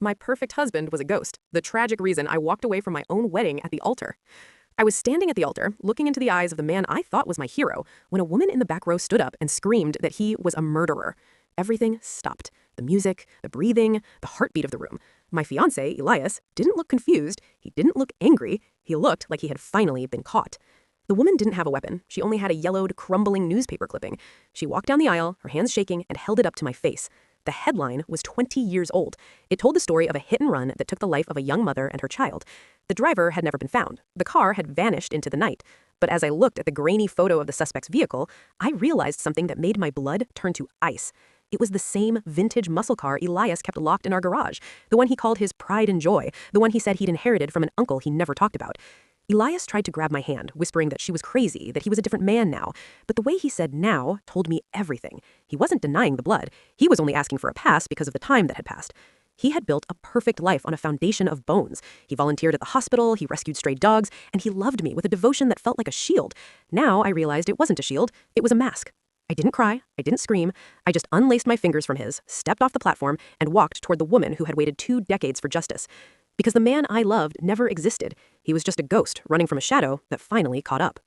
My perfect husband was a ghost, the tragic reason I walked away from my own wedding at the altar. I was standing at the altar, looking into the eyes of the man I thought was my hero, when a woman in the back row stood up and screamed that he was a murderer. Everything stopped. The music, the breathing, the heartbeat of the room. My fiancé, Elias, didn't look confused. He didn't look angry. He looked like he had finally been caught. The woman didn't have a weapon. She only had a yellowed, crumbling newspaper clipping. She walked down the aisle, her hands shaking, and held it up to my face. The headline was 20 years old. It told the story of a hit and run that took the life of a young mother and her child. The driver had never been found. The car had vanished into the night. But as I looked at the grainy photo of the suspect's vehicle, I realized something that made my blood turn to ice. It was the same vintage muscle car Elias kept locked in our garage, the one he called his pride and joy, the one he said he'd inherited from an uncle he never talked about. Elias tried to grab my hand, whispering that she was crazy, that he was a different man now. But the way he said now told me everything. He wasn't denying the blood. He was only asking for a pass because of the time that had passed. He had built a perfect life on a foundation of bones. He volunteered at the hospital, he rescued stray dogs, and he loved me with a devotion that felt like a shield. Now I realized it wasn't a shield, it was a mask. I didn't cry, I didn't scream. I just unlaced my fingers from his, stepped off the platform, and walked toward the woman who had waited 2 decades for justice. Because the man I loved never existed. He was just a ghost running from a shadow that finally caught up.